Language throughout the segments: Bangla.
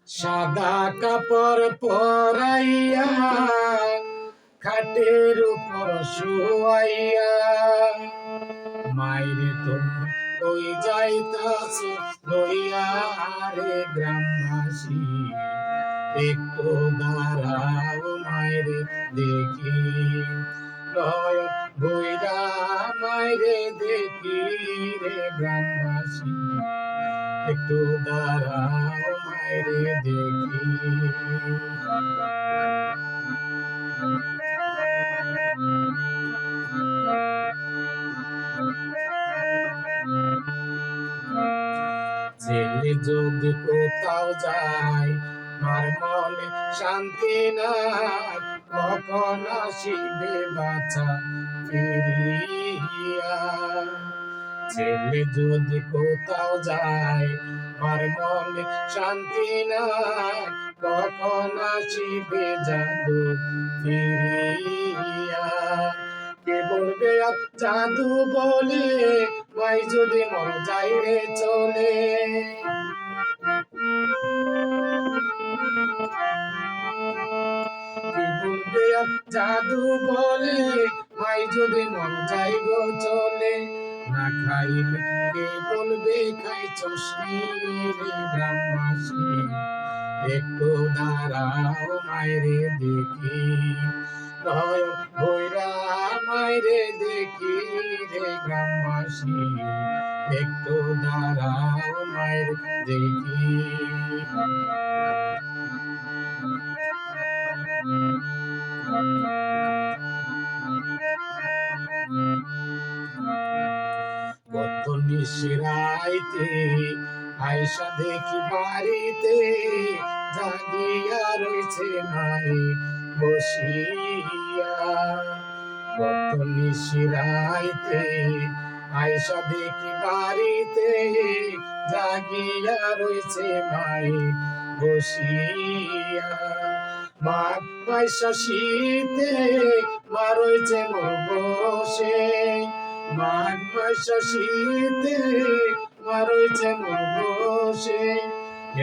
সাদা কাপড় পরাইয়া খাটের উপর শুয়াইয়া মাইরে তোমরা কই যাইতাছ লইয়া রে গ্রামবাসী একটু দাঁড়াও মাইরে দেখি নয়ন বইরা মাইরে দেখি রে গ্রামবাসী একটু দাঁড়াও মাইরে দেখি ছেলে যদি কোথাও যায় মার মনে শান্তি নাই কখন আসিবে বাছা ফিরিয়া ছেলে যদি কোথাও যায় মার মনে শান্তি নাই কখন আসিবে জাদু ফিরিয়া কে বলবে আর জাদু বলে মাই যদি মন যাই রে চলে কে বলবে আর জাদু বলে মাই যদি মন যাই গো চলে না খাইলে কে বলবে খাইছস রে গ্রামবাসী একটু দাঁড়াও মাইরে দেখি নয়ন ভৈরা মাইরে দেখি রে গ্রামবাসী একটু দাঁড়াও মাইরে দেখি কত নিশিরাইতে আয়সা দেখি বাড়িতে জাগিয়া রয়েছে মাই বসিয়া কত নিশিরাইতে আয়সা দেখি বাড়িতে জাগিয়া রয়েছে মাই বসিয়া মাঘ মাইশা শীতে মা রয়েছে মোর বসে মাঘ মাইশা শীতে মা রয়েছে মোর বসে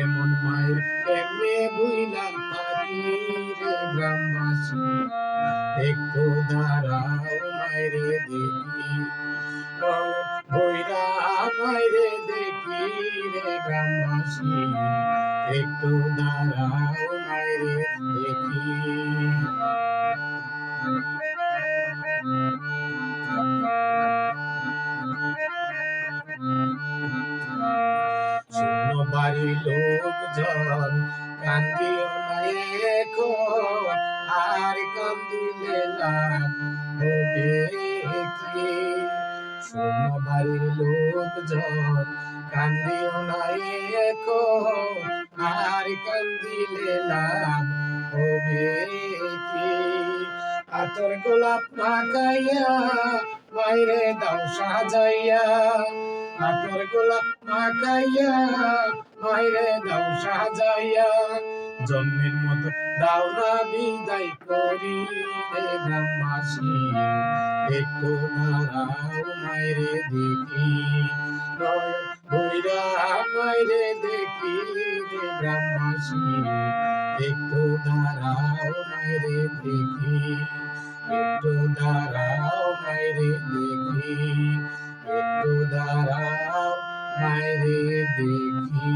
এমন মায়ের এমনি বুইলা থাকি রে গ্রামবাসী একটু দাঁড়াও মাইরে দেখি বইরা মাইরে দেখি রে গ্রামবাসী একটু দাঁড়াও মাইরে দেখি শূন্য বাড়ি লোকজন কান্দিও না এখন আর কান্দিলে লাভ হবে কি শূন্য বাড়ির লোকজন কান্দিও না এখন আর কান্দিলে লাভ হবে কি আতর গোলাপ মাখাইয়া মাইরে দাও সাজাইয়া আতর গোলাপ মাখাইয়া মাইরে দাও সাজাইয়া জন্মের মতো দাও না বিদায় করি রে গ্রামবাসী একটু দাঁড়াও মাইরে দেখি বইরা মাইরে দেখি রে গ্রামবাসী একটু দাঁড়াও মাইরে দেখি একটু দাঁড়াও মাইরে দেখি একটু দাঁড়াও মাইরে দেখি